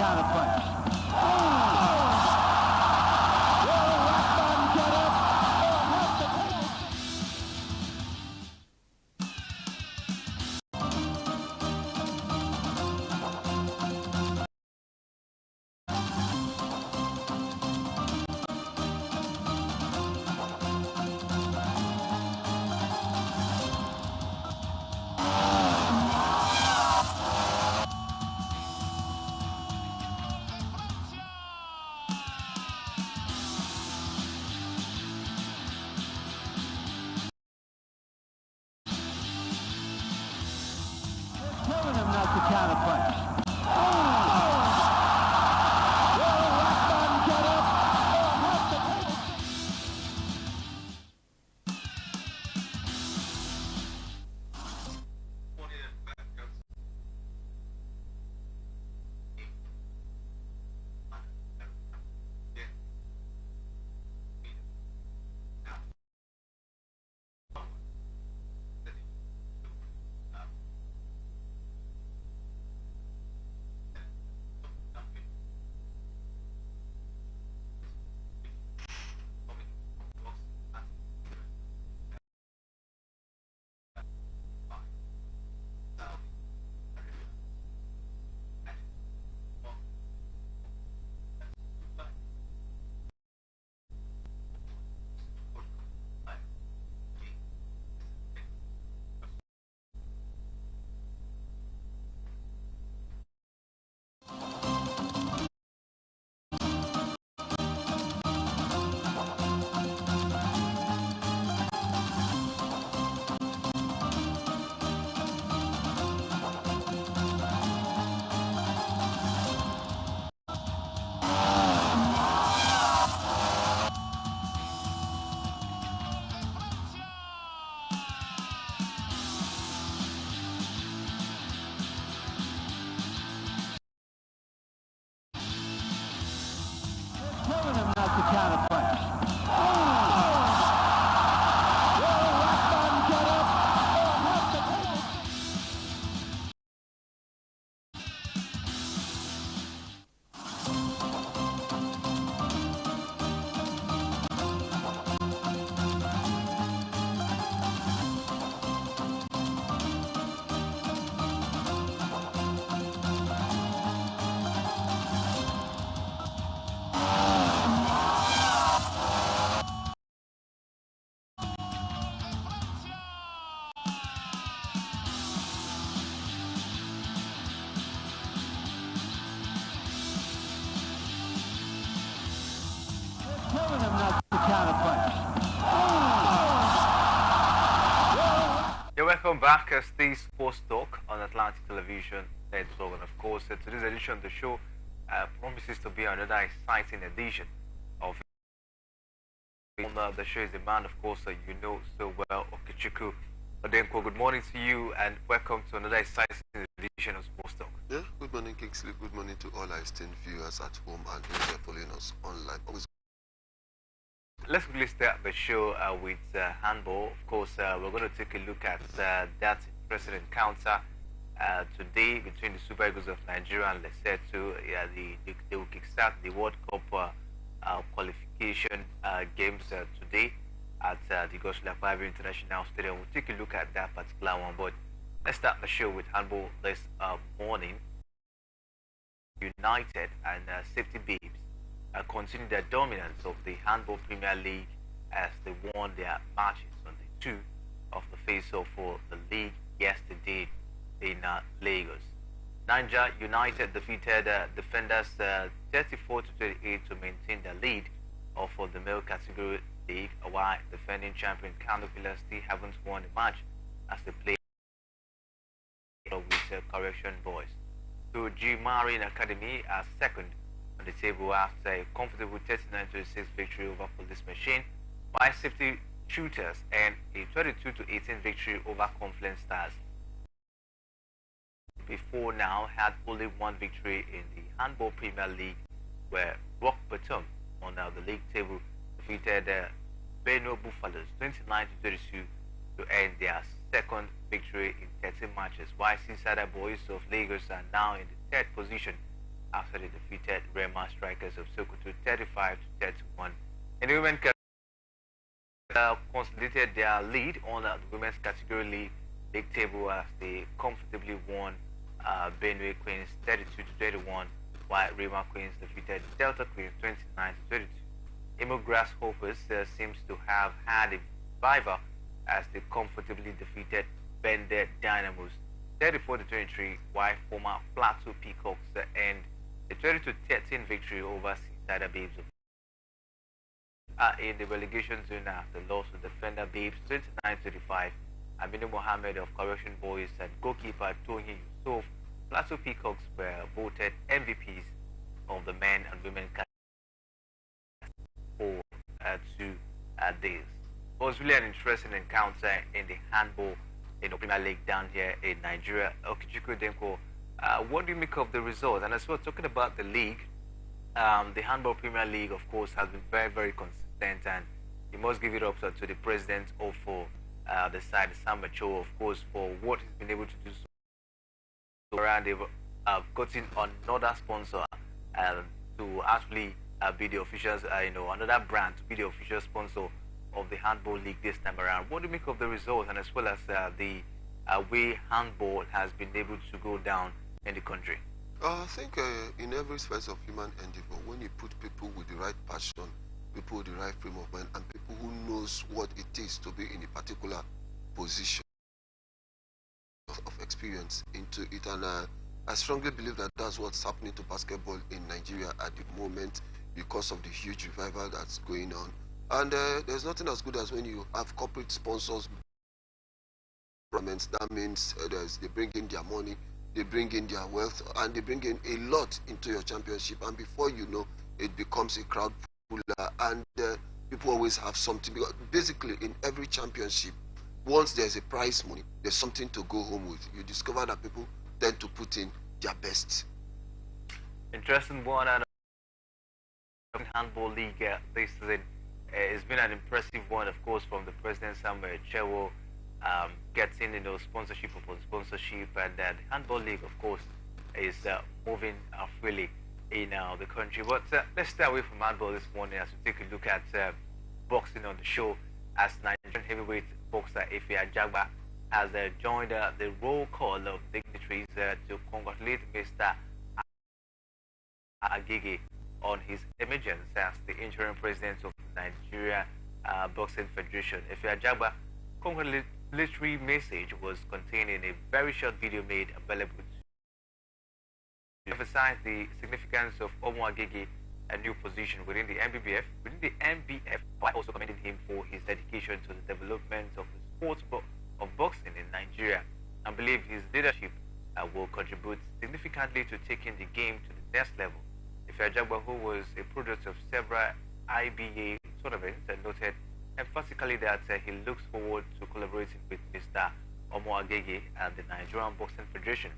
counter punch. Telling him not to counter punch. Telling him not to counter punch. Telling him not to counter punch. You're welcome back as the Sports Talk on Atlantic Television. That's all, and of course, today's edition of the show promises to be another exciting edition of the show is the man, of course, you know so well, Okechukwu Odenko. Good morning to you, and welcome to another exciting edition of Sports Talk. Yeah, good morning, Kingsley. Good morning to all our esteemed viewers at home and those who are following us online. Let's quickly start the show with handball. Of course, we're going to take a look at that interesting encounter today between the Super Eagles of Nigeria and Lesotho. They will kickstart the World Cup qualification games today at the Gosla Private International Stadium. We'll take a look at that particular one. But let's start the show with handball this morning. United and Safety Babes continue their dominance of the Handball Premier League as they won their matches on the 2 of the face-off for the league yesterday in Lagos. Niger United defeated defenders 34-28 to maintain the lead for the male category league, while defending champion Kano Pillars still haven't won a match as they play with Correction Boys. So G Marine Academy are second on the table after a comfortable 39-26 victory over Police Machine, while Safety Shooters and a 22-18 victory over Confluence Stars. Before now had only one victory in the Handball Premier League, where Rock Bottom on the league table defeated Benue Buffaloes 29-32 to end their second victory in 13 matches, while Seaside Boys of Lagos are now in the third position after they defeated Rema Strikers of Sokoto 35-31. In the women consolidated their lead on the women's category league table as they comfortably won Benue Queens 32-31, while Rema Queens defeated Delta Queens 29-32. Imo Grasshoppers seems to have had a revival as they comfortably defeated Bende Dynamos 34-23, while former Plateau Peacocks and a 20-13 victory over Seaside Babes in the relegation zone after loss to Defender Babes 29-35. Aminu Mohammed of Correction Boys and goalkeeper Tohi Yusuf. Plateau Peacocks were voted MVPs of the men and women category for 2 days. It was really an interesting encounter in the handball in the Premier League down here in Nigeria. Okichukwu Denko, what do you make of the result? And as well, talking about the league, the Handball Premier League, of course, has been very, very consistent, and you must give it up to the president of the side, Sam Macho, of course, for what he's been able to do so around. They've gotten another sponsor to actually be the officials, another brand to be the official sponsor of the Handball League this time around. What do you make of the result, and as well as the way handball has been able to go down in the country? I think in every space of human endeavor, when you put people with the right passion, people with the right frame of mind, and people who knows what it is to be in a particular position of experience into it, and I strongly believe that that's what's happening to basketball in Nigeria at the moment because of the huge revival that's going on. And there's nothing as good as when you have corporate sponsors. That means they bring in their money, they bring in their wealth, and they bring in a lot into your championship, and before you know, it becomes a crowd puller, and people always have something, because basically in every championship, once there's a prize money, there's something to go home with. You discover that people tend to put in their best. Interesting one. And Handball League this season it's been an impressive one, of course, from the president Samuel Chewo, getting sponsorship upon sponsorship, and the Handball League, of course, is moving freely in the country. But let's stay away from handball this morning as we take a look at boxing on the show, as Nigerian heavyweight boxer Ife Ajagba has joined the roll call of dignitaries to congratulate Mr. Agege on his emergence as the interim president of Nigeria Boxing Federation. Ife Ajagba congratulatory message was contained in a very short video made available to emphasize the significance of Omo Agege, a new position within the MBF, while also commending him for his dedication to the development of the sport of boxing in Nigeria, and believe his leadership will contribute significantly to taking the game to the next level. Ife Ajagba, who was a product of several IBA tournaments, noted emphatically that he looks forward to collaborating with Mr. Omo Agege and the Nigerian Boxing Federation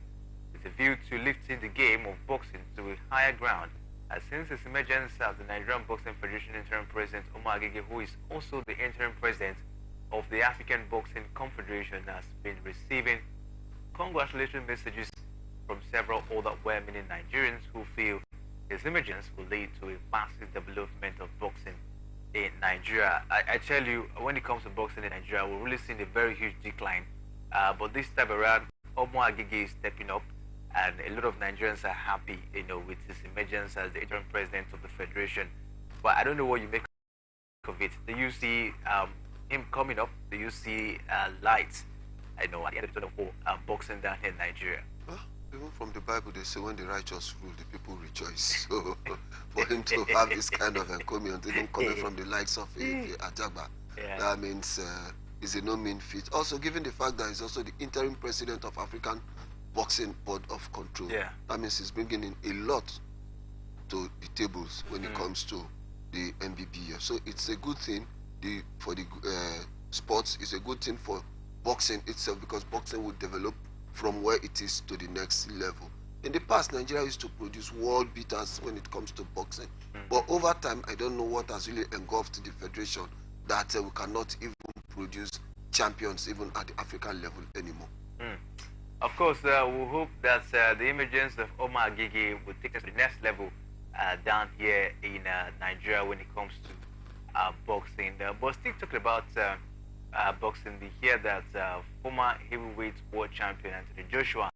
with a view to lifting the game of boxing to a higher ground. Since his emergence as the Nigerian Boxing Federation interim president, Omo Agege, who is also the interim president of the African Boxing Confederation, has been receiving congratulatory messages from several other well-meaning Nigerians who feel his emergence will lead to a massive development of boxing in Nigeria. I tell you, when it comes to boxing in Nigeria, we're really seeing a very huge decline. But this time around, Omo Agege is stepping up, and a lot of Nigerians are happy, with his emergence as the interim president of the federation. But I don't know what you make of it. Do you see him coming up? Do you see lights? At the end of the tunnel for boxing down here in Nigeria. Well, even from the Bible, they say when the righteous rule, the people rejoice. So for him to have this kind of encomium, even coming from the likes of Ajagba, that means it's a no-mean feat. Also, given the fact that he's also the interim president of African Boxing Board of Control, that means he's bringing in a lot to the tables when it comes to the MBBF. So it's a good thing for the sports. It's a good thing for boxing itself, because boxing will develop from where it is to the next level. In the past, Nigeria used to produce world beaters when it comes to boxing. But over time, I don't know what has really engulfed the federation that we cannot even produce champions even at the African level anymore. Of course, we hope that the emergence of Omar Gigi will take us to the next level down here in Nigeria when it comes to boxing. But still talking about boxing, we hear that former heavyweight world champion Anthony Joshua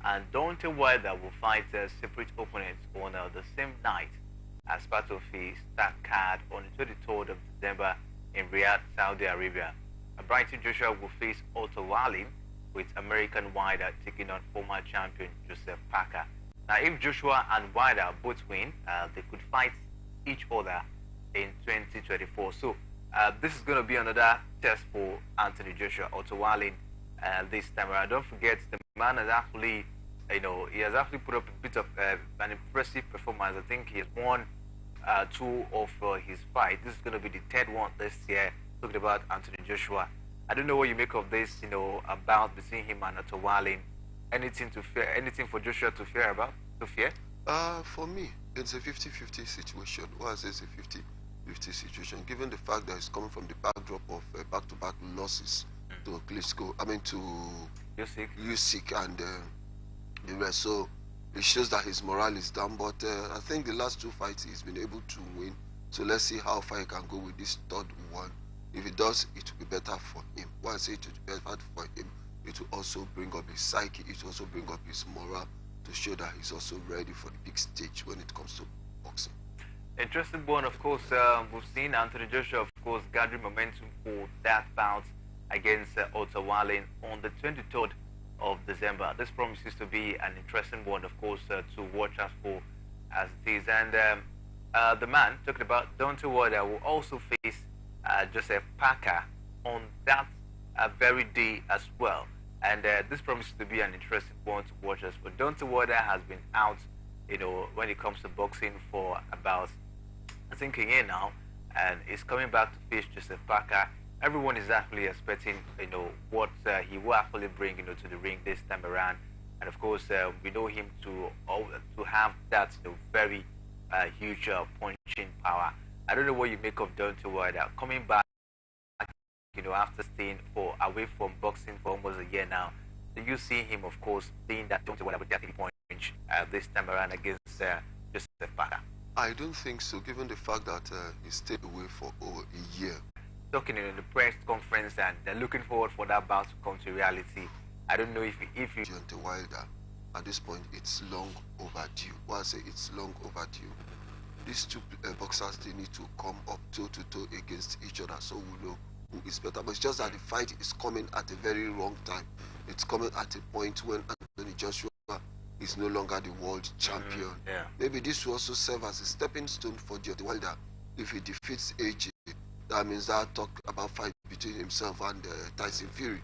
and Deontay Wilder will fight separate opponents on the same night as part of a start card on the 23rd of December in Riyadh, Saudi Arabia. Brighton Joshua will face Otto Wallin, with American Wilder taking on former champion Joseph Parker. Now, if Joshua and Wilder both win, they could fight each other in 2024. So, this is going to be another test for Anthony Joshua, Otto Wallin, this time around. Don't forget, the man has actually, he has actually put up a bit of an impressive performance. I think he has won two of his fights. This is going to be the third one this year. Talking about Anthony Joshua. I don't know what you make of this, about between him and Otto Wallin. Anything to fear? Anything for Joshua to fear about? To fear? For me, it's a 50-50 situation. Why I say it's a 50-50 situation, given the fact that he's coming from the backdrop of back-to-back losses to Klitschko, to Usyk and the rest. So it shows that his morale is down. But I think the last two fights he's been able to win. So let's see how far he can go with this third one. If it does, it will be better for him. Why I say it will be better for him, it will also bring up his psyche, it will also bring up his morale to show that he's also ready for the big stage when it comes to boxing. Interesting one, of course. We've seen Anthony Joshua, of course, gathering momentum for that bout against Otto Wallin on the 23rd of December. This promises to be an interesting one, of course, to watch out for as it is. And the man talking about Deontay Wilder will also face Joseph Parker on that very day as well. And this promises to be an interesting one to watch us. But Deontay Wilder has been out, when it comes to boxing for about, I think, a year now, and is coming back to face Joseph Parker. Everyone is actually expecting, what he will actually bring, to the ring this time around. And of course, we know him to have that, very huge punching power. I don't know what you make of Deontay Wilder coming back, after staying away from boxing for almost a year now. Do you see him, of course, being that Deontay Wilder with that punch this time around against Joseph Parker? I don't think so, given the fact that he stayed away for over a year. Talking in the press conference, and they're looking forward for that bout to come to reality. I don't know if you... Deontay Wilder, at this point, it's long overdue. Why I say it's long overdue? These two boxers, they need to come up toe-to-toe against each other so we know who is better. But it's just that the fight is coming at a very wrong time. It's coming at a point when Anthony Joshua is no longer the world champion. Maybe this will also serve as a stepping stone for Deontay Wilder. If he defeats AJ, that means that talk about fight between himself and Tyson Fury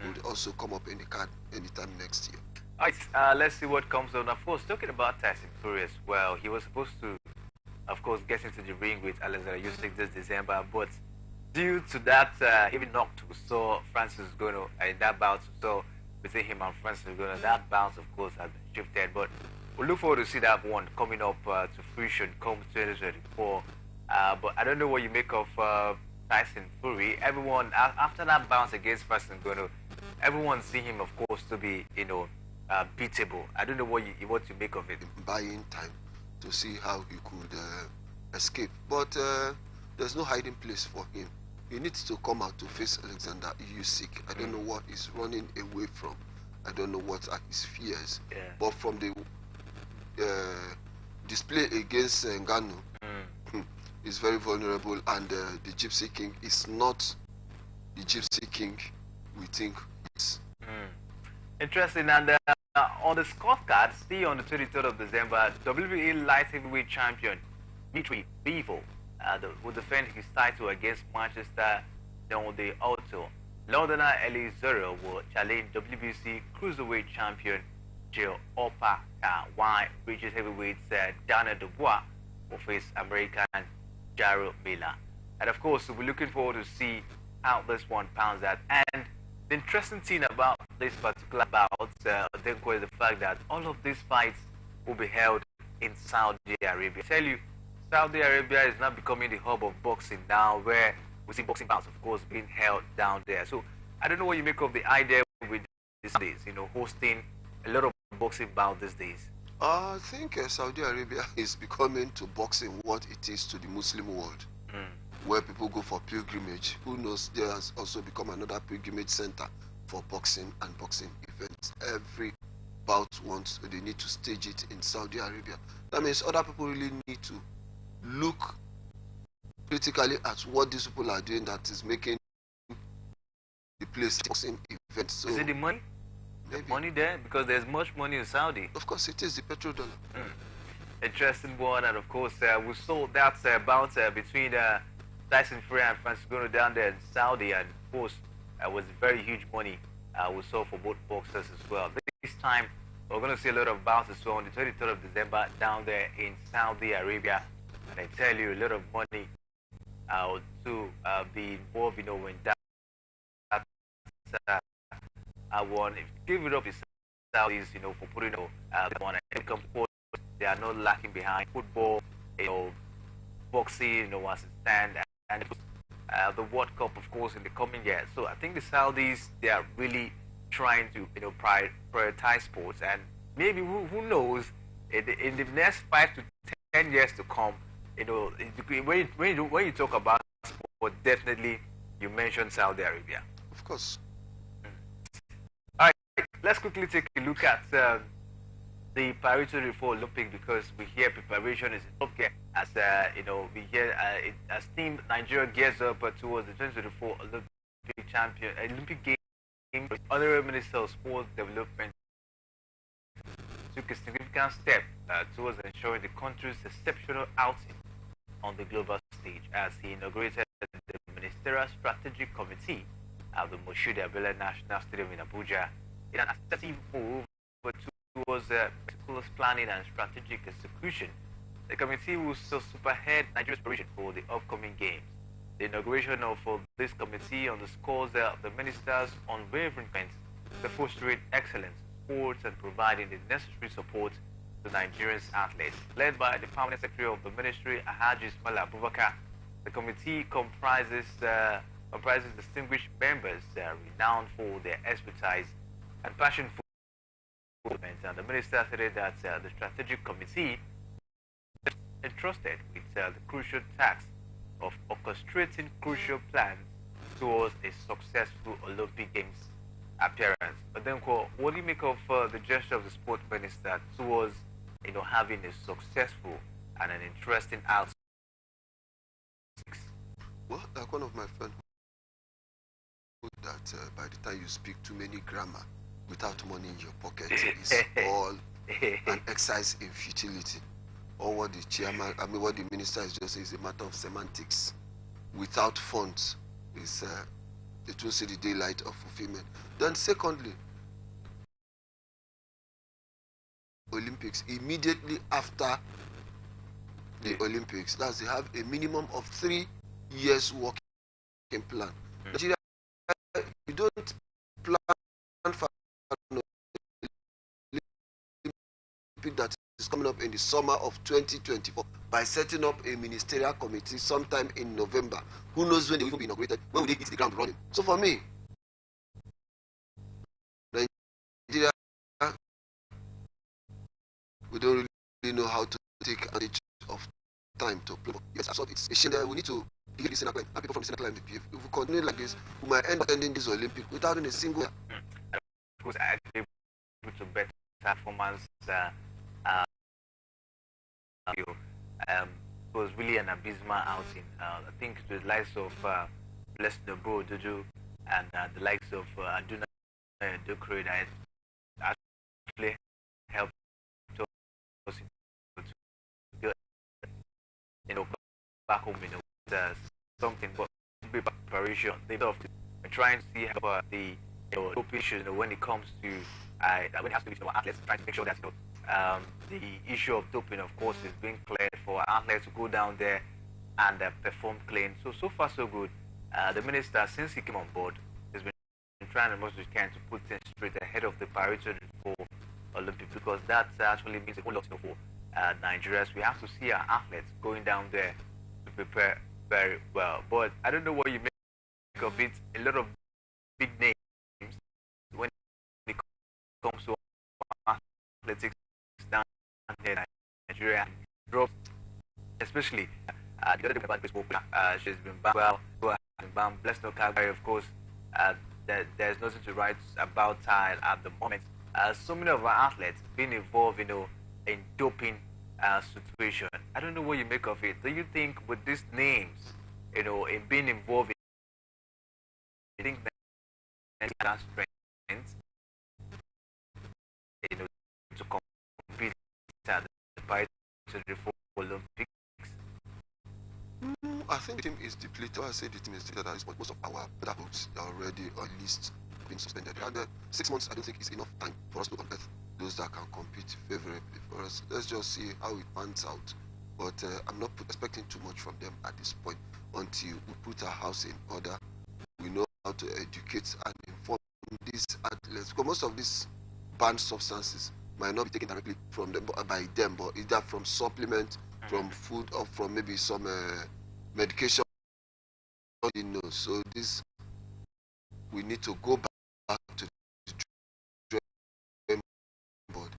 would also come up in the card anytime next year. All right, let's see what comes on. Of course, talking about Tyson Fury as well, he was supposed to, of course, get into the ring with Alexander Usyk this December, but due to that heavy knock we saw Francis Ngannou in that bout, so between him and Francis Ngannou, that bout, of course, has been shifted. But we look forward to see that one coming up to fruition come 2024. But I don't know what you make of Tyson Fury. Everyone, after that bounce against Francis Ngannou, everyone see him, of course, to be, beatable. I don't know what you make of it. Buying time to see how he could escape. But there's no hiding place for him. He needs to come out to face Alexander Usyk. I don't know what he's running away from. I don't know what are his fears. But from the display against Ngannou, he's very vulnerable, and the Gypsy King is not the Gypsy King we think he is. Interesting. And on the scorecard, still on the 23rd of December, WWE Light Heavyweight Champion Dimitri Bivol will defend his title against Manchester Donde Auto. Londoner Elizero will challenge WBC Cruiserweight Champion Joe Opaka, while British heavyweights Daniel Dubois will face American Jarrell Miller. And of course, we're looking forward to see how this one pounds out. And the interesting thing about this particular bout, I think, was the fact that all of these fights will be held in Saudi Arabia. I tell you, Saudi Arabia is now becoming the hub of boxing now, where we see boxing bouts, of course, being held down there. So I don't know what you make of the idea with these days, hosting a lot of boxing bouts these days? I think Saudi Arabia is becoming to boxing what it is to the Muslim world, where people go for pilgrimage. Who knows, there has also become another pilgrimage center for boxing and boxing events. Every bout wants, they need to stage it in Saudi Arabia. That means other people really need to look critically at what these people are doing that is making the place boxing event. So is it the money? maybe. The money there? Because there's much money in Saudi. Of course, it is the petrodollar. Interesting one, and of course, we saw that bout between Tyson Fury and Francis Ngannou down there in Saudi, and of course, was very huge money we saw for both boxers as well. This time, we're going to see a lot of bouts as well on the 23rd of December down there in Saudi Arabia, and I tell you, a lot of money to be involved, when that one. Give it up to Saudis, for putting on a come forward. They are not lacking behind football, boxing, as it stands, and the World Cup, of course, in the coming year. So I think the Saudis, they are really trying to, prioritize sports, and maybe who knows, in the next 5 to 10 years to come, when you talk about sport, definitely you mention Saudi Arabia. Of course. All right, let's quickly take a look at the preparatory for Olympic, because we hear preparation is in top gear as we hear as team Nigeria gears up towards the 2024 Olympic Games. Other Minister of Sports Development took a significant step towards ensuring the country's exceptional outing on the global stage as he inaugurated the Ministerial Strategic Committee at the Moshood Abiola National Stadium in Abuja in an assertive move towards meticulous planning and strategic execution. The committee will superhead Nigeria's preparation for the upcoming games. The inauguration of this committee underscores the minister's unwavering commitment to fostering excellence in sports and providing the necessary support to Nigerian athletes. Led by the permanent secretary of the ministry, Alhaji Ismail Abubakar, the committee comprises distinguished members renowned for their expertise and passion for development. And the minister stated that the strategic committee is entrusted with the crucial task of orchestrating crucial plans towards a successful Olympic Games appearance. But then, what do you make of the gesture of the sport minister towards, having a successful and an interesting outing? Well, like one of my friends put that by the time you speak too many grammar without money in your pocket is all an exercise in futility. Or what the chairman, what the minister is just saying is a matter of semantics. Without funds, is it will see the daylight of fulfillment. Then secondly, Olympics, immediately after the Olympics, that's they have a minimum of 3 years working plan. Nigeria, you don't plan for an Olympic that is coming up in the summer of 2024 by setting up a ministerial committee sometime in November. Who knows when they will be inaugurated? When will they hit the ground running? So for me, Nigeria, we don't really know how to take advantage of time to play. Yes, I saw it's a shame that we need to get the Senate and people from the Senate and if we continue like this, we might end up ending this Olympic without a single. Of course, I agree with a better performance. It was really an abysmal outing. I think the likes of Blessed Bro Dojo and the likes of Aduna Dokre that actually helped us to get back home something, but preparation. They are trying to see how the issue when it comes to when it has to do with our athletes, trying to make sure that the issue of doping, of course, is being cleared for athletes to go down there and perform clean. So far so good. The minister, since he came on board, has been trying as much as he can to put things straight ahead of the priority for Olympics, because that actually means a whole lot for Nigerians. We have to see our athletes going down there to prepare very well. But I don't know what you make of it. A lot of big names when it comes to athletics down here in Nigeria, dropped, especially the other thing about baseball, she's been banned. Well, who has been banned. Blessed no Calgary, of course. There's nothing to write about her at the moment. So many of our athletes being involved, in doping situation. I don't know what you make of it. Do you think with these names, in being involved, you think that strength, to compete at the Paris 2024 Olympics? I think the team is depleted. I say the team is depleted at this point. Most of our better hopes are already on list being suspended. And 6 months, I don't think is enough time for us to unearth those that can compete favorably for us. Let's just see how it pans out. But I'm not expecting too much from them at this point until we put our house in order. We know how to educate and inform these athletes. Because most of these banned substances might not be taken directly from them, by them, but either from supplement, from food, or from maybe some medication. So this, we need to go back to the drawing board,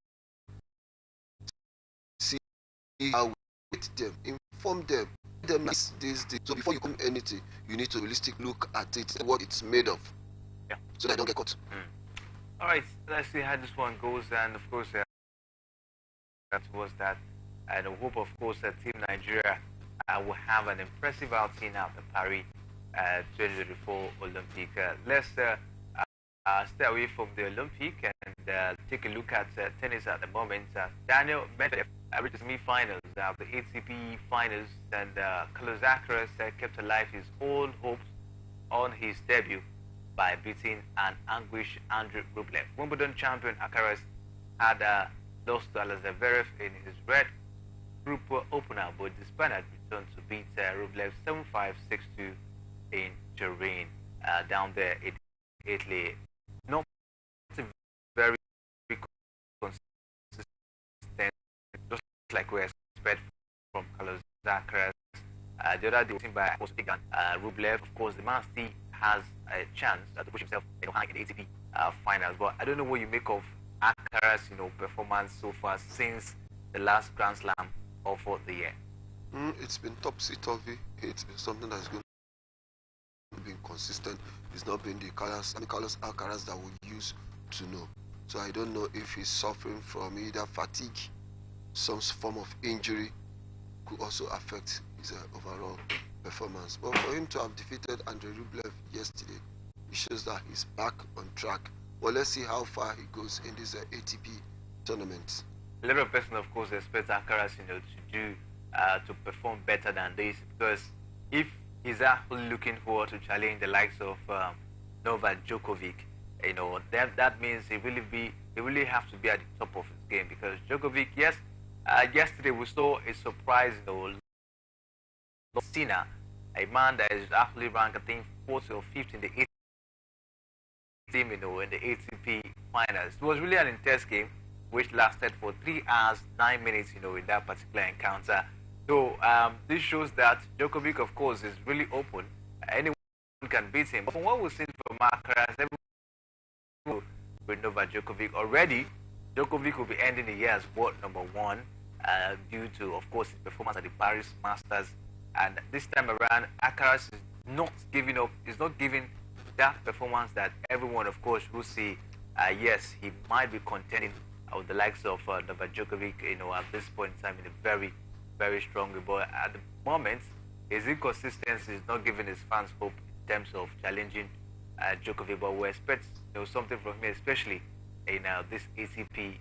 see how we get them, inform them this. So before you come anything, you need to realistically look at it, what it's made of, so that I don't get caught. All right, let's see how this one goes, and of course that was that. And I hope, of course, that Team Nigeria will have an impressive outing at the Paris 2024 Olympic. Let's stay away from the Olympic and take a look at tennis at the moment. Daniel Medvedev reached the semi-finals of the ATP finals, and Carlos Alcaraz kept alive his old hopes on his debut by beating an anguished Andrei Rublev. Wimbledon champion Alcaraz had lost to Zverev in his red group opener, but despite that, returned to beat Rublev 7-5, 6-2 in Turin, down there in Italy. Not very consistent, just like we expect from Carlos Alcaraz. The other day, by Rublev, of course, the man still has a chance to push himself in the ATP finals. But I don't know what you make of Alcaraz, performance so far since the last Grand Slam of the year. It's been topsy-turvy. It's been something that's going to be consistent. It's not been the Carlos Alcaraz that we used to know. So I don't know if he's suffering from either fatigue, some form of injury, could also affect his overall performance. But for him to have defeated Andrei Rublev yesterday, it shows that he's back on track. Well, let's see how far he goes in this ATP tournament. A lot of person, of course, expect Alcaraz, to perform better than this, because if he's actually looking forward to challenge the likes of Novak Djokovic, that means he really have to be at the top of his game, because Djokovic, yes, yesterday we saw a surprise, Sina, a man that is actually ranked, I think, 4th or 5th in the team, in the ATP finals. It was really an intense game, which lasted for 3 hours, 9 minutes, in that particular encounter. So this shows that Djokovic, of course, is really open. Anyone can beat him. But from what we've seen from Alcaraz, with Novak Djokovic already, Djokovic will be ending the year as world #1 due to, of course, his performance at the Paris Masters. And this time around, Alcaraz is not giving up. He's not giving that performance that everyone, of course, will see. Yes, he might be contending with the likes of Novak Djokovic, at this point in time, in a very, very strong way. But at the moment, his inconsistency is not giving his fans hope in terms of challenging Djokovic. But we expect something from him, especially in this ATP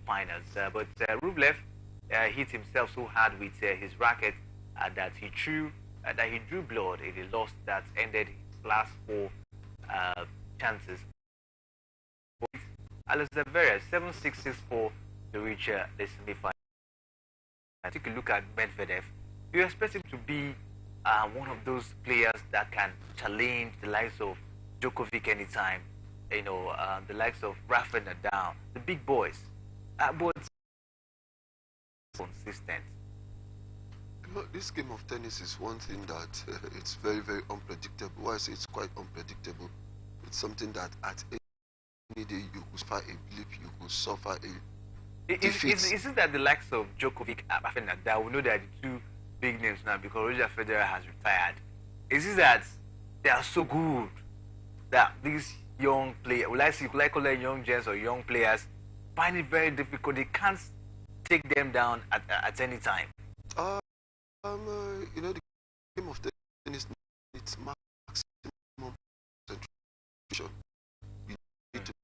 finals. But Rublev hit himself so hard with his racket that he drew blood in a loss that ended his last 4 chances. Zverev 7-6, 6-4 to reach the semi-final. Take a look at Medvedev. You expect him to be one of those players that can challenge the likes of Djokovic anytime, the likes of Rafa Nadal, the big boys, but consistent. This game of tennis is one thing that it's very, very unpredictable. Why I say it's quite unpredictable? It's something that at any day you could suffer a blip, you could suffer a Is, defeat. is it that the likes of Djokovic and Nadal, we know that the two big names now because Roger Federer has retired? Is it that they are so good that these young players, will I call them young gents or young players, find it very difficult? They can't take them down at any time. You know, the game of tennis needs maximum concentration. You need to be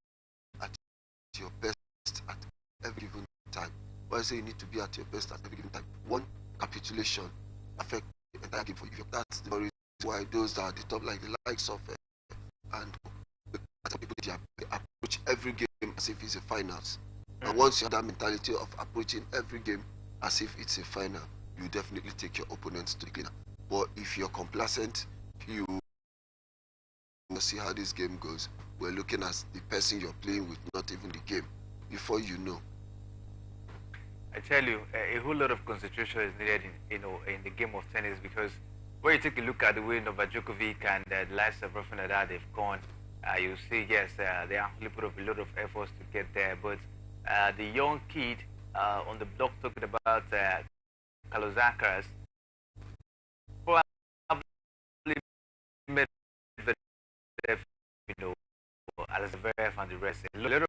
at your best at every given time. When I say you need to be at your best at every given time, one capitulation affects the entire game for you. That's the reason why those that are at the top, like the likes of and people, they approach every game as if it's a finals. And once you have that mentality of approaching every game as if it's a final, you definitely take your opponents to the cleaner. But if you're complacent, you will see how this game goes. We're looking at the person you're playing with, not even the game. Before you know. I tell you, a whole lot of concentration is needed in the game of tennis, because when you take a look at the way Novak Djokovic and the likes of Rafa Nadal they've gone, you see, yes, they actually put up a lot of efforts to get there. But the young kid on the block talking about Carlos Alcaraz, probably made Alcaraz and the rest. A lot of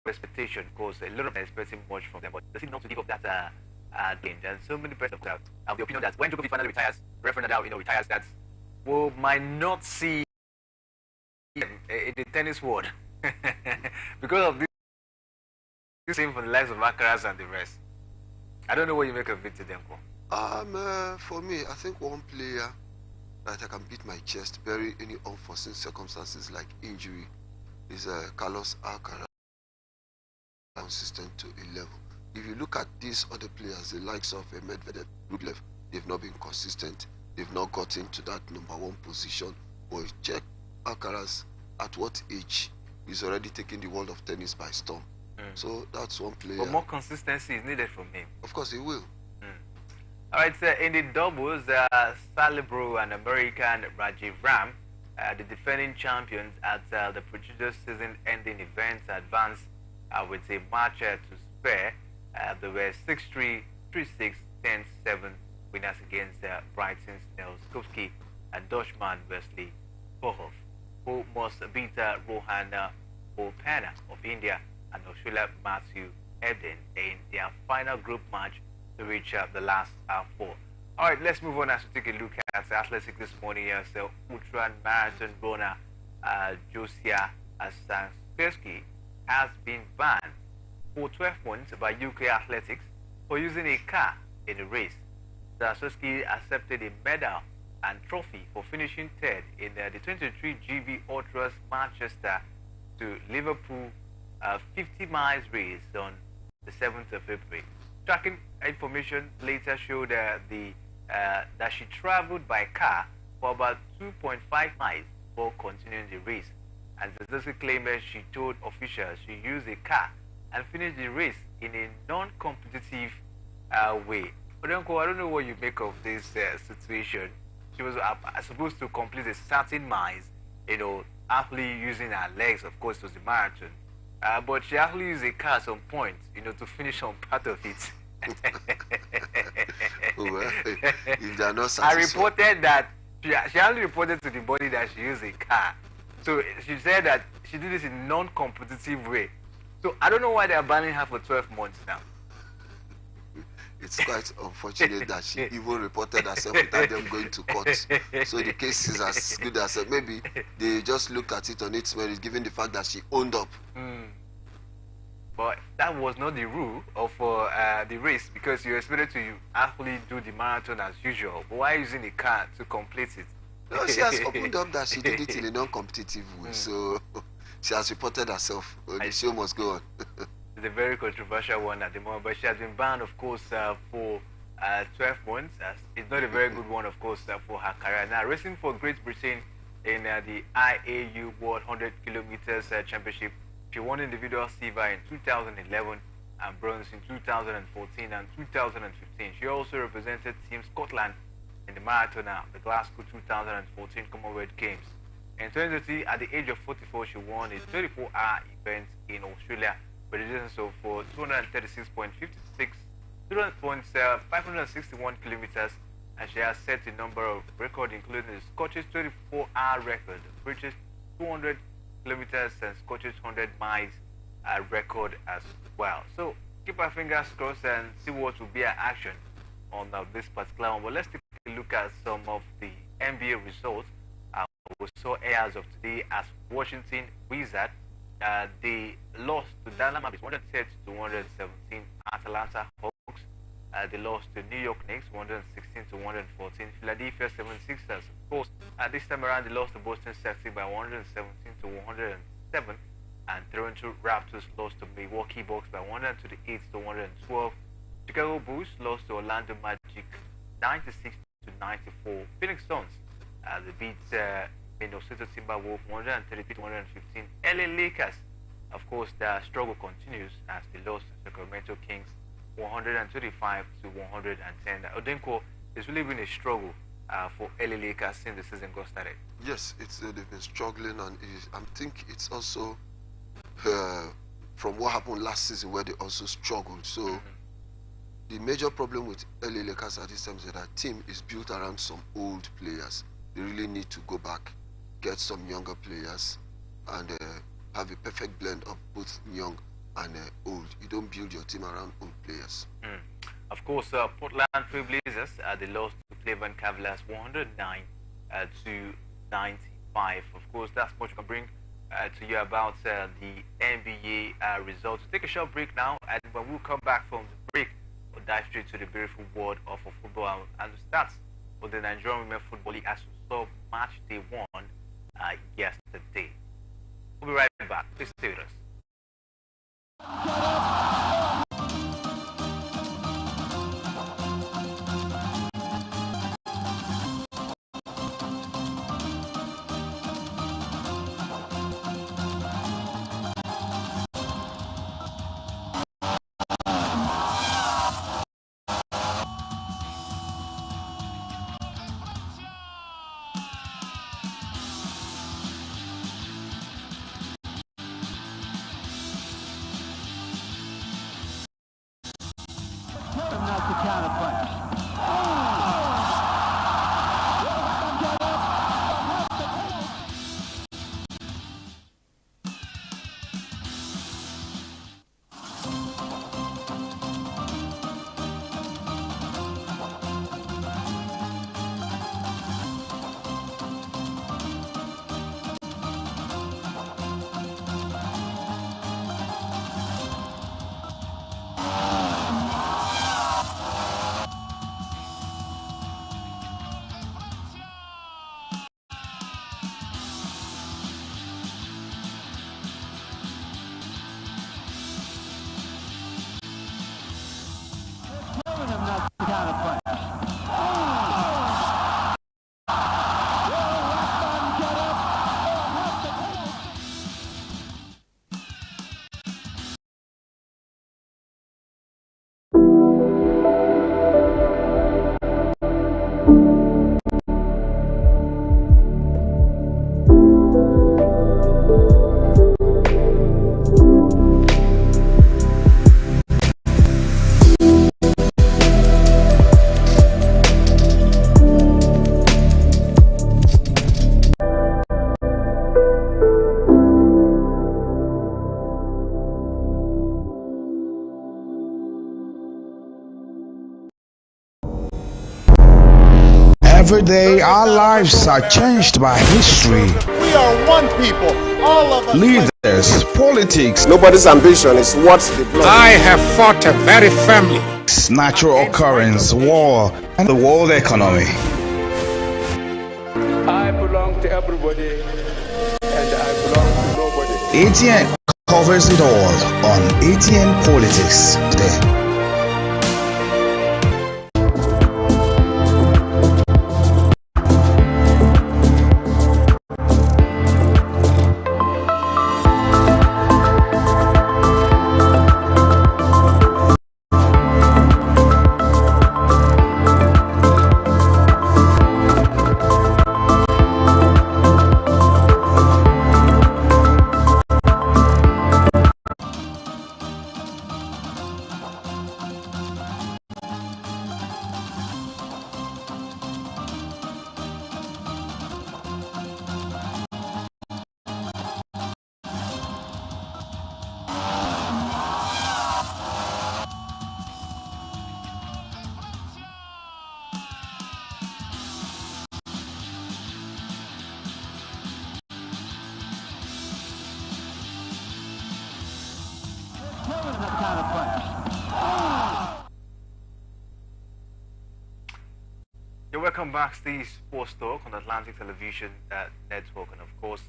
expectation, because a lot of them expecting much from them, but they seem not to give up that range. And so many persons have the opinion that when Djokovic finally retires, Rafa Nadal, retires, that we might not see him in the tennis world because of this thing from the likes of Alcaraz and the rest. I don't know what you make of it, Demko. For me, I think one player that I can beat my chest, bury any unforeseen circumstances like injury, is Carlos Alcaraz. Consistent to a level. If you look at these other players, the likes of Medvedev, Rublev, they've not been consistent. They've not gotten to that #1 position. But check Alcaraz, at what age he's already taking the world of tennis by storm. So that's one player. But more consistency is needed from him. Of course, he will. All right, so in the doubles, Salibro and American Rajiv Ram, the defending champions at the prestigious season-ending event, advanced with a match to spare. There were 6-3, 3-6, 10-7 winners against Brighton Snelskowski and Dutchman Wesley Bohoff, who must beat Rohan Bopanna of India and Australia Matthew Eden in their final group match to reach the last four. All right, let's move on as we take a look at athletics this morning. So ultra marathon runner Josia Stansky has been banned for 12 months by UK Athletics for using a car in a race. Stansky accepted a medal and trophy for finishing third in the 23 GB Ultras Manchester to Liverpool 50 miles race on the 7th of April. Tracking information later showed that she traveled by car for about 2.5 miles before continuing the race. And Stansky claimed she told officials she used a car and finished the race in a non-competitive way. But Uncle, I don't know what you make of this situation. She was supposed to complete a certain miles, actually using her legs. Of course, it was a marathon. But she actually used a car at some point, to finish on part of it. Well, if they are not satisfied. I reported that she only reported to the body that she used a car. So she said that she did this in a non-competitive way. So I don't know why they are banning her for 12 months now. It's quite unfortunate that she even reported herself without them going to court. So the case is as good as maybe they just looked at it on its merit, given the fact that she owned up. But that was not the rule of the race, because you're expected to actually do the marathon as usual. But why using a car to complete it? No, she has opened up that she did it in a non-competitive way. So she has reported herself. The show must go on. It's a very controversial one at the moment, but she has been banned, of course, for 12 months. It's not a very good one, of course, for her career. Now, racing for Great Britain in the IAU World 100 Kilometers Championship, she won individual silver in 2011 and bronze in 2014 and 2015. She also represented Team Scotland in the marathon at the Glasgow 2014 Commonwealth Games. In 2020, at the age of 44, she won a 24-hour event in Australia with a distance of 236.56, 561 kilometers, and she has set a number of records, including the Scottish 24-hour record, British 200 kilometers, and Scottish 100 miles record as well. So keep our fingers crossed and see what will be our action on this particular one. But let's take a look at some of the NBA results. We saw as of today as Washington Wizards, they lost to Dallas Mavericks 130 to 117. Atlanta Hawks, they lost to New York Knicks 116 to 114. Philadelphia 76ers, of course, this time around they lost to Boston Celtics by 117 to 107. And Toronto Raptors lost to Milwaukee Bucks by 128 to 112. Chicago Bulls lost to Orlando Magic 96 to 94. Phoenix Suns, they beat Minnesota Timberwolves 133 to 115. LA Lakers, of course, their struggle continues as they lost to Sacramento Kings 125 to 110. Odenko, it's really been a struggle for LA Lakers since the season got started. Yes, they've been struggling, and I think it's also from what happened last season where they also struggled. So the major problem with LA Lakers at this time is that their team is built around some old players. They really need to go back, get some younger players, and have a perfect blend of both young and old. You don't build your team around old players. Of course, Portland Trail Blazers, they lost to Cleveland Cavaliers 109 to 95. Of course, that's what you can bring to you about the NBA results. We'll take a short break now, and when we come back from the break, we'll dive straight to the beautiful world of football, and we start with the Nigerian Women Football League as we saw match day 1 yesterday. We'll be right back. Please stay with us. Not the counterpunch. Not the counterpunch. Every day, our lives are changed by history. We are one people, all of us. Leaders, politics, Nobody's ambition is what they blood. I have fought very firmly. Natural occurrence, war, and the world economy. I belong to everybody, and I belong to nobody. ATN covers it all on ATN Politics today. You're welcome back to the Sports Talk on Atlantic Television Network, and of course,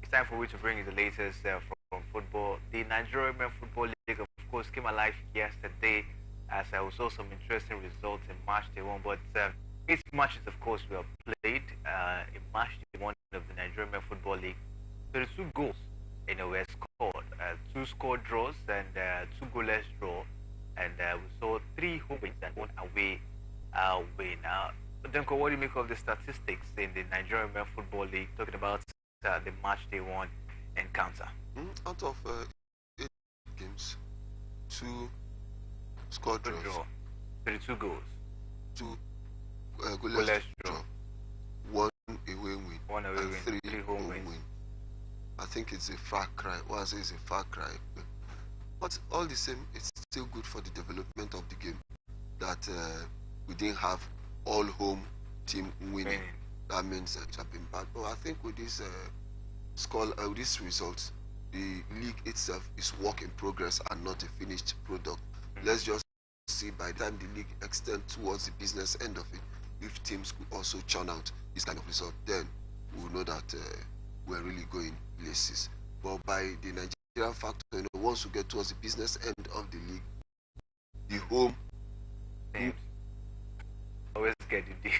it's time for we to bring you the latest from football. The Nigerian Men Football League, of course, came alive yesterday as we saw some interesting results in Match Day 1. But 8 matches, of course, were played in Match Day 1 of the Nigerian Men Football League. 32 goals, were scored, 2 score draws and 2 goalless draw, and we saw 3 home wins and 1 away win. Denko, what do you make of the statistics in the Nigerian Men Football League, talking about the Match Day 1 encounter? Out of 8 games, 2 score draws, 32 goals, 2 goalless draw, 1 away win, 1 away and win, 3 home home wins. win. I think it's a far cry. What I say is a far cry. But all the same, it's still good for the development of the game that we didn't have all home team winning. That means it have been bad. But I think with this this result, the league itself is work in progress and not a finished product. Let's just see by the time the league extends towards the business end of it, if teams could also churn out this kind of result, then we'll know that we're really going places. But by the Nigerian factor, once we get towards the business end of the league, the home teams always get the deal.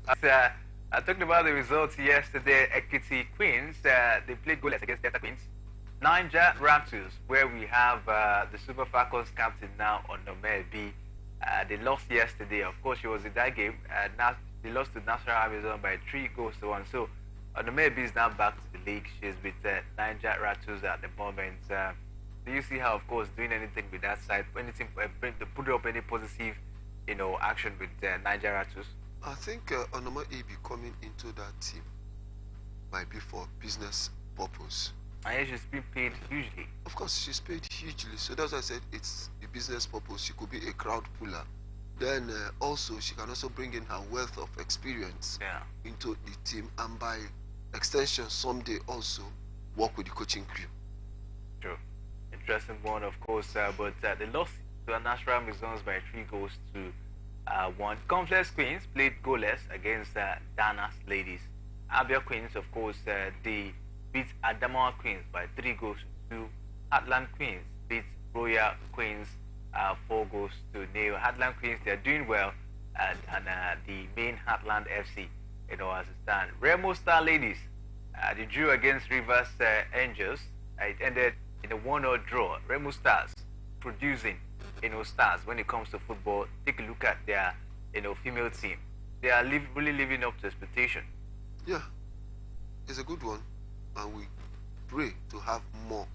I talked about the results yesterday. Equity Queens, they played goalless against Delta Queens. Niger Raptors, where we have the Super Falcons captain now on Omebi. They lost yesterday. Of course, she was in that game. They lost to National Amazon by 3 goals to 1. So, Omebi is now back to the league. She's with Niger Raptors at the moment. Do you see how, of course, doing anything with that side, anything, put up any positive, action with Niger Raptors? I think Onoma Ibi coming into that team might be for business purpose. And she's been paid hugely. Of course, she's paid hugely. So that's why I said it's a business purpose. She could be a crowd puller. Then also, she can also bring in her wealth of experience into the team. And by extension, someday also work with the coaching crew. True. Interesting one, of course. But they lost to National Amazons by 3 goals to 1. Conflex Queens played goalless against Dana's Ladies. Abia Queens, of course, they beat Adamawa Queens by 3 goals to 2. Heartland Queens beat Royal Queens 4 goals to 0. Heartland Queens, they're doing well, and the main Heartland FC, as it stands. Remo Star Ladies, they drew against Rivers Angels. It ended in a 1-0 draw. Remo Stars producing, stars when it comes to football. Take a look at their, female team. They are really living up to expectation. Yeah, it's a good one, and we pray to have more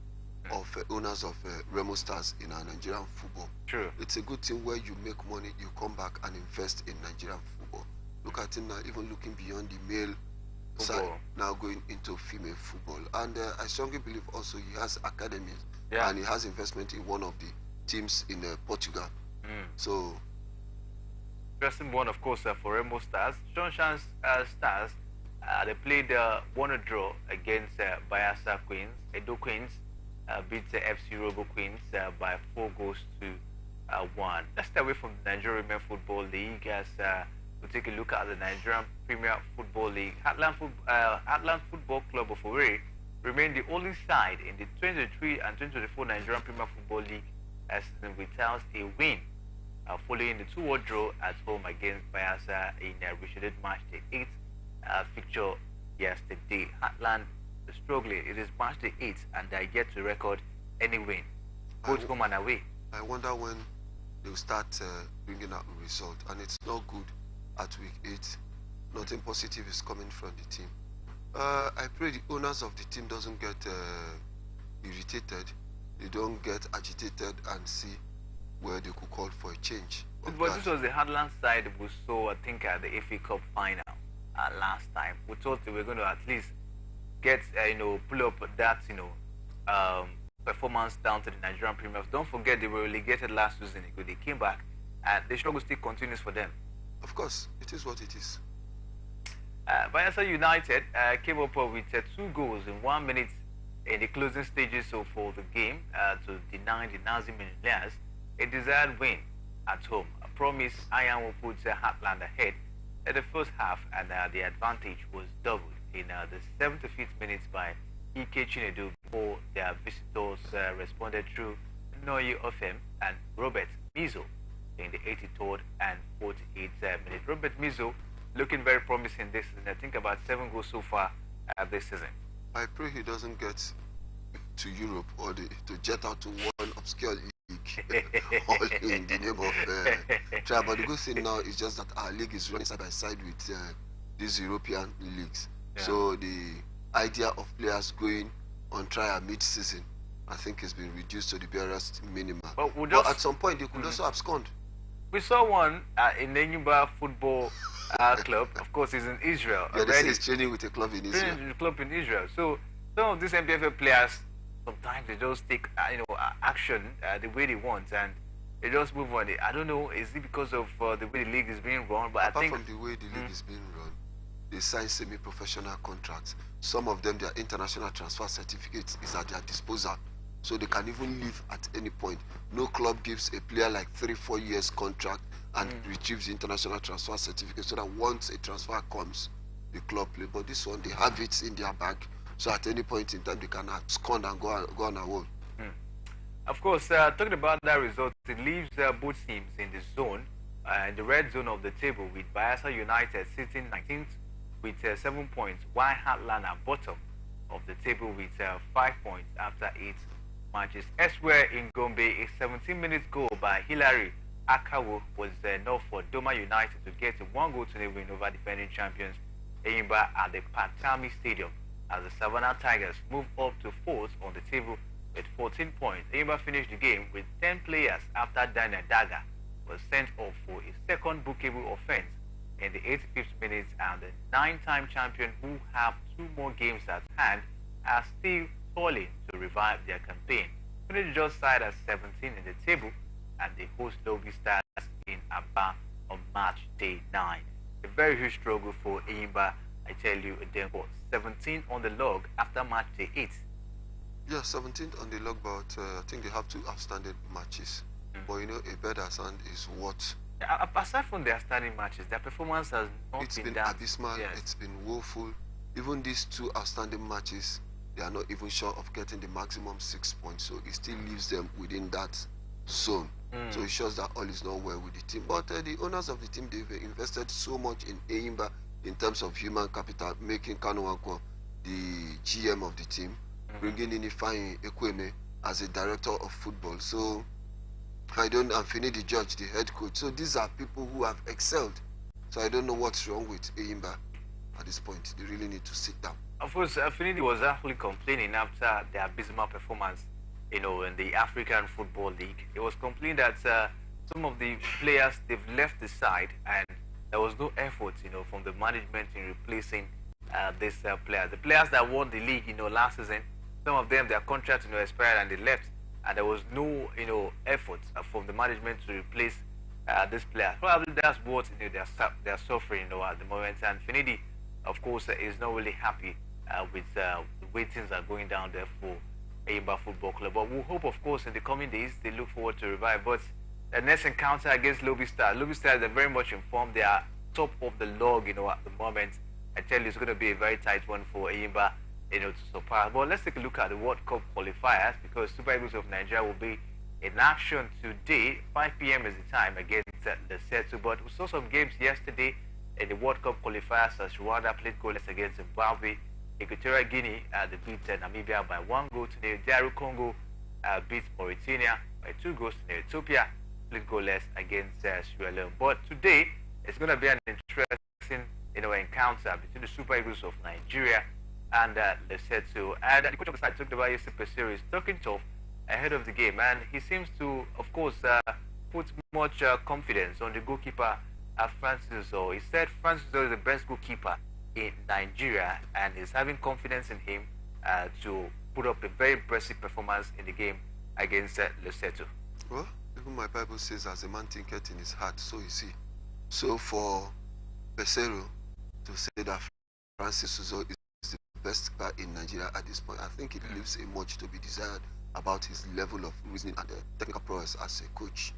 of owners of Remo Stars in our Nigerian football. True. It's a good thing where you make money, you come back and invest in Nigerian football. Look at him now, even looking beyond the male side, now going into female football. And I strongly believe also he has academies, and he has investment in one of the teams in Portugal. So interesting one, of course, for Remo Stars. Sunshine's Stars, they played 1-0 draw against Bayelsa Queens. Edo Queens beat FC Robo Queens by 4 goals to 1. Let's stay away from the Nigerian Men Football League as we take a look at the Nigerian Premier Football League. Heartland Football Club of Owerri remained the only side in the 2023 and 2024 Nigerian Premier Football League season without a win, following the 2-0 draw at home against Bayelsa in rescheduled match day 8 fixture yesterday. Heartland is struggling. It is match day 8 and they are yet to record any win, both home and away. I wonder when they'll start bringing out a result, and it's not good at week 8. Nothing positive is coming from the team. I pray the owners of the team doesn't get irritated. They don't get agitated and see where they could call for a change. But this was the Heartland side we saw, I think, at the FA Cup final last time. We thought they were going to at least get, pull up that, performance down to the Nigerian Premier. Don't forget they were relegated last season. They came back, and the struggle still continues for them. Of course, it is what it is. Bayelsa United came up with 2 goals in 1 minute in the closing stages for the game to deny the Nazi Millionaires a desired win at home. I promise Iron will put Heartland ahead in the first half, and the advantage was doubled in the 75th minute by Ike Chinedu before their visitors responded through Noye Ofem and Robert Mizo in the 83rd and 48th minute. Robert Mizo looking very promising this season. I think about 7 goals so far this season. I pray he doesn't get to Europe or to jet out to one obscure league all in the name of try. But the good thing now is just that our league is running side by side with these European leagues. Yeah. So the idea of players going on trial mid-season, I think, has been reduced to the barest minimum. But at some point, they could also abscond. We saw one in Enyimba Football Club. Of course, he's in Israel. Yeah, they say he's training with a club in Israel. Training with a club in Israel. So some of these MPFL players, sometimes they just take action the way they want, and they just move on. I don't know, is it because of the way the league is being run? But apart from the way the league is being run, they sign semi-professional contracts. Some of them, their international transfer certificates is at their disposal, so they can even leave at any point. No club gives a player like 3-4 years contract and retrieves the international transfer certificate, so that once a transfer comes, the club play. But this one, they have it in their bag, so at any point in time, they can abscond and go on their own. Of course, talking about that result, it leaves both teams in the zone, in the red zone of the table, with Bayelsa United sitting 19th with 7 points, while Heartland are bottom of the table with 5 points after 8 matches. Elsewhere in Gombe, a 17-minute goal by Hilary Akawo was enough for Doma United to get a 1-goal-0 win over defending champions Enyimba at the Patami Stadium, as the Savannah Tigers move up to 4th on the table with 14 points. Enyimba finished the game with 10 players after Daniel Daga was sent off for a second bookable offense in the 85th minute, and the 9-time champion, who have 2 more games at hand, are still toiling to revive their campaign. Finished just side at 17 in the table, and they host Lobi Stars in Aba on March day 9. A very huge struggle for Enyimba, I tell you, then 17 on the log after match day 8. Yeah, 17th on the log, but I think they have 2 outstanding matches. But you know, a better sound is what. Aside from their standing matches, their performance has not been that abysmal. Yes. It's been woeful. Even these 2 outstanding matches, they are not even sure of getting the maximum 6 points. So it still leaves them within that zone. So it shows that all is not well with the team. But the owners of the team, they've invested so much in Enyimba in terms of human capital, making Kanu Wanko the GM of the team, bringing in Ifeanyi Ekweme as a director of football. So and Finidi George, the head coach. So these are people who have excelled. So I don't know what's wrong with Enyimba at this point. They really need to sit down. Of course, Finidi was actually complaining after their abysmal performance, in the African Football League. He was complaining that some of the players, they've left the side, and there was no effort, from the management in replacing this player. The players that won the league, last season, some of them, their contracts, expired and they left. And there was no, effort from the management to replace this player. Probably that's what they're suffering, at the moment. And Finidi, of course, is not really happy with the way things are going down there for Enyimba Football Club. But we hope, of course, in the coming days, they look forward to revive. But the next encounter against Lobi Stars, are very much informed. They are top of the log, at the moment. I tell you, it's going to be a very tight one for Enyimba, to surpass. But let's take a look at the World Cup qualifiers, because Super Eagles of Nigeria will be in action today. 5 p.m. is the time against Lesotho. But we saw some games yesterday in the World Cup qualifiers as Rwanda played goalless against Zimbabwe. Equatorial Guinea they beat Namibia by 1-0. DR Congo beat Mauritania by 2-0. Ethiopia played goalless against Sierra Leone. But today it's going to be an interesting encounter between the Super Eagles of Nigeria and Lesotho. And the coach of the side talked about yesterday series, talking tough ahead of the game, and he seems to, of course, put much confidence on the goalkeeper Francis Zoe. He said Francis Zoe is the best goalkeeper in Nigeria, and is having confidence in him to put up a very impressive performance in the game against Lesotho. Well, even my Bible says, as a man thinketh in his heart, so is he. So for Pesero to say that Francis Uzo is the best player in Nigeria at this point, I think it leaves a much to be desired about his level of reasoning and technical prowess as a coach.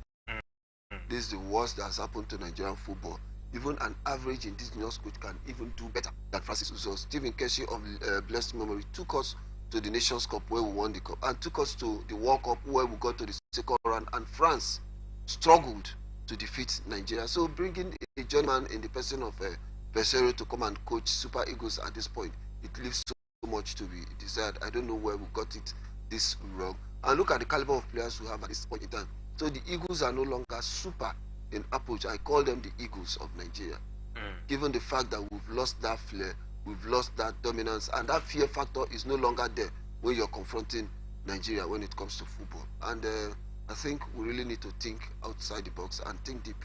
This is the worst that has happened to Nigerian football. Even an average indigenous coach can even do better than Francis Uzo. Stephen Keshi of blessed memory took us to the Nations Cup where we won the cup, and took us to the World Cup where we got to the second round, and France struggled to defeat Nigeria. So bringing a journeyman in the person of Pesero to come and coach Super Eagles at this point, it leaves so much to be desired. I don't know where we got it this wrong. And look at the caliber of players we have at this point in time. So the Eagles are no longer super in approach. I call them the Eagles of Nigeria. Given the fact that we've lost that flair, we've lost that dominance, and that fear factor is no longer there when you're confronting Nigeria when it comes to football. And I think we really need to think outside the box and think deep.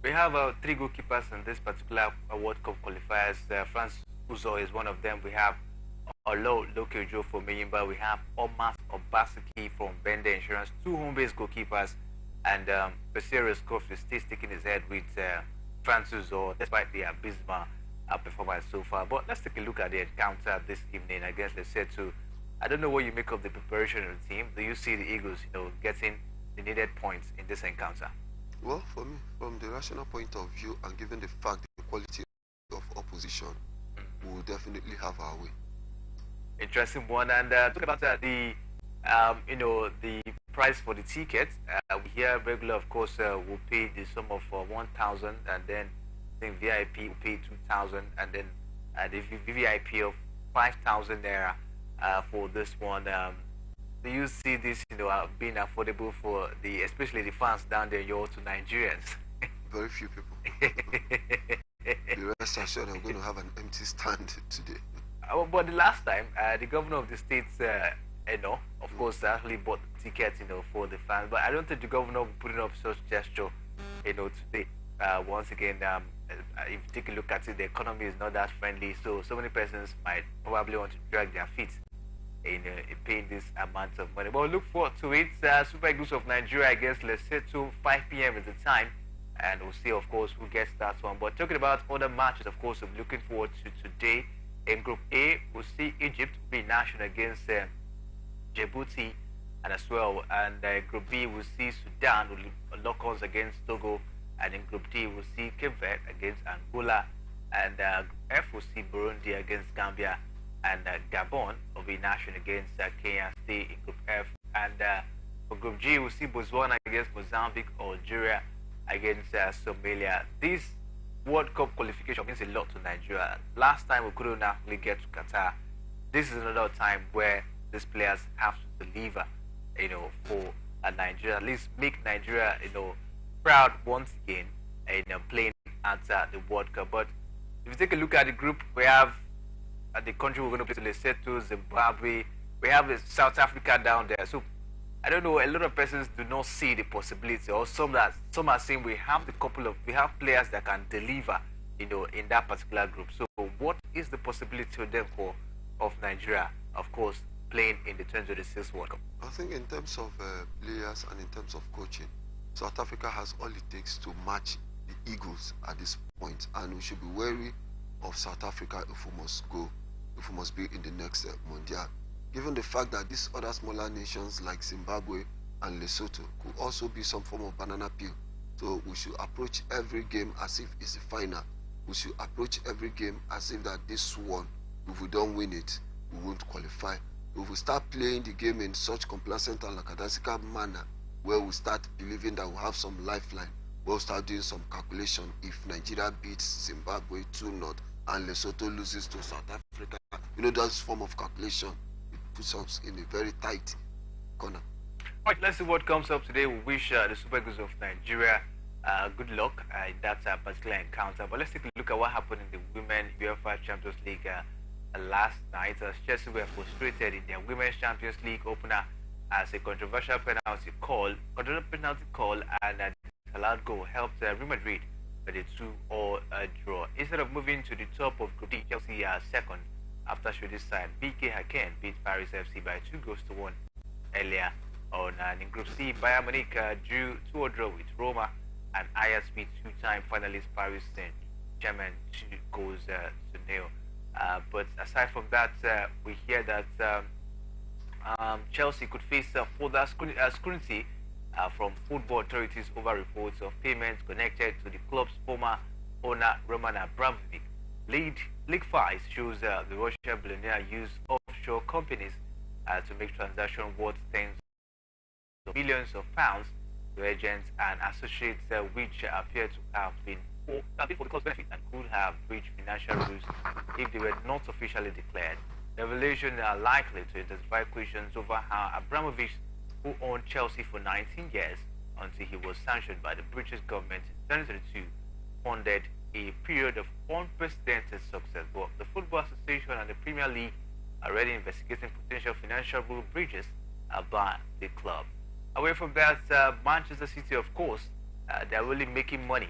We have 3 goalkeepers in this particular World Cup qualifiers. France Uzo is one of them. We have Olo Lokejo from Meyimba. We have Omas Obaseki from Bende Insurance. 2 home-based goalkeepers. And Pesero Scoff is still sticking his head with France Uzo, despite the abysmal performance so far. But let's take a look at the encounter this evening against Lesotho. I don't know what you make of the preparation of the team. Do you see the Eagles, getting the needed points in this encounter? Well, for me, from the rational point of view, and given the fact the quality of opposition, we will definitely have our way. Interesting one. And talk about the price for the ticket. We hear regular, of course, will pay the sum of 1,000, and then I think VIP will pay 2,000, and then the VVIP of 5,000 naira for this one. Do you see this, being affordable for especially the fans down there, to Nigerians? Very few people. The rest assured I'm going to have an empty stand today. But the last time, the governor of the state, of course, actually bought the tickets, for the fans. But I don't think the governor will put up such gesture, today. Once again, if you take a look at it, the economy is not that friendly. So many persons might probably want to drag their feet in paying this amount of money. But look forward to it. Super Eagles of Nigeria against Lesotho, 5 p.m. is the time. And we'll see, of course, who gets that one. But talking about other matches, of course, I'm looking forward to today. In Group A, we'll see Egypt be national against Djibouti, and as well. And Group B, we'll see Sudan will lock ons against Togo. And in Group D, we'll see Cape Verde against Angola. And Group F, we'll see Burundi against Gambia. And Gabon will be national against Kenya State in Group F. And for Group G, we'll see Botswana against Mozambique, Algeria against Somalia. This World Cup qualification means a lot to Nigeria. Last time we couldn't actually get to Qatar. This is another time where these players have to deliver, for Nigeria. At least make Nigeria, proud once again, playing at the World Cup. But if you take a look at the group, we have the country we're going to play, Lesotho, Zimbabwe. We have South Africa down there. So I don't know. A lot of persons do not see the possibility, or some are saying we have players that can deliver, in that particular group. So what is the possibility of Nigeria, of course, playing in the 2026 World Cup? I think in terms of players and in terms of coaching, South Africa has all it takes to match the Eagles at this point, and we should be wary of South Africa if we must be in the next Mondial. Given the fact that these other smaller nations like Zimbabwe and Lesotho could also be some form of banana peel. So we should approach every game as if it's a final. We should approach every game as if that this one, if we don't win it, we won't qualify. If we start playing the game in such complacent and lackadaisical manner, where we start believing that we have some lifeline, we'll start doing some calculation. If Nigeria beats Zimbabwe 2-0 and Lesotho loses to South Africa, those form of calculation, puts us in a very tight corner. Right, let's see what comes up today. We wish the Super Eagles of Nigeria good luck in that particular encounter. But let's take a look at what happened in the Women UEFA Champions League last night. Chelsea were frustrated in their Women's Champions League opener as a controversial penalty call, and allowed goal helped Real Madrid with a 2-2 draw. Instead of moving to the top of Group D, Chelsea are second after Swedish side BK Häcken beat Paris FC by 2-1 earlier on. And in Group C, Bayern Munich drew 2-2 draw with Roma, and Ajax beat two-time finalist Paris Saint-Germain 2-0. But aside from that, we hear that Chelsea could face further scrutiny from football authorities over reports of payments connected to the club's former owner Roman Abramovich. League 5 shows the Russian billionaire used offshore companies to make transactions worth tens of millions of pounds to agents and associates which appear to have been for the club's benefit and could have breached financial rules if they were not officially declared. The revelations are likely to intensify questions over how Abramovich, who owned Chelsea for 19 years until he was sanctioned by the British government in 2022, funded a period of unprecedented success. But the Football Association and the Premier League are already investigating potential financial rule breaches by the club. Away from that, Manchester City, of course, they're really making money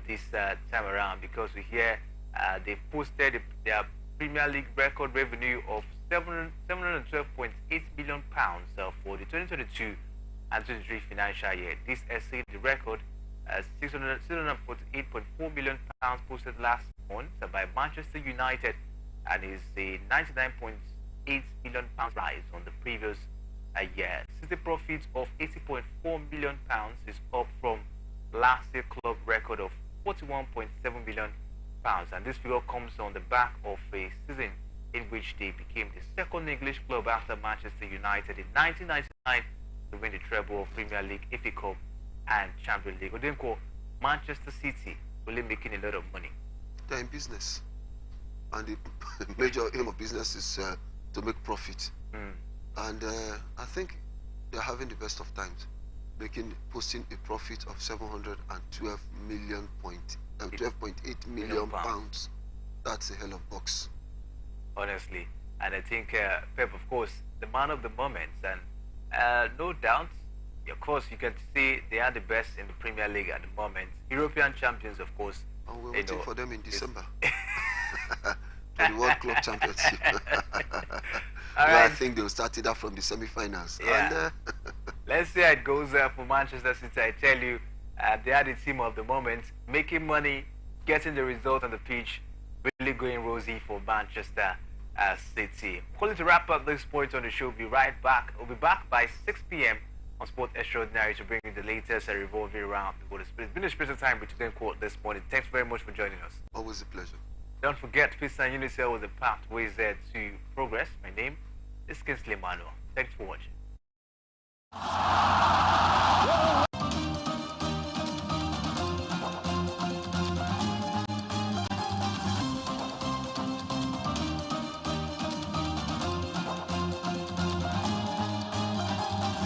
this time around, because we hear they've posted their Premier League record revenue of £712.8 million for the 2022 and 23 financial year. This exceeds the record £648.4 million posted last month by Manchester United, and is a £99.8 million rise on the previous year. City profit of £80.4 million is up from last year's club record of £41.7 million, and this figure comes on the back of a season in which they became the second English club after Manchester United in 1999 to win the treble of Premier League, FA Cup and Champions League. Odenko, Manchester City really making a lot of money. They're in business, and the major aim of business is to make profit. And I think they're having the best of times, posting a profit of 712 million 12.8 million pounds. That's a hell of bucks, honestly. And I think Pep, of course, the man of the moment, and no doubt, of course, you can see they are the best in the Premier League at the moment. European champions, of course. And we're waiting for them in December for the World Club Championship. I think they'll start it up from the semi-finals. Yeah. And, let's see how it goes for Manchester City. I tell you, they are the team of the moment, making money, getting the result on the pitch, really going rosy for Manchester City. Calling to wrap up this point on the show. We'll be right back. We'll be back by 6 p.m. on Sport Extraordinary to bring you the latest revolving around the world. It's been a special time with you this morning. Thanks very much for joining us. Always a pleasure. Don't forget, peace and unity was the pathways to progress. My name is Kinsley Manuel. Thanks for watching.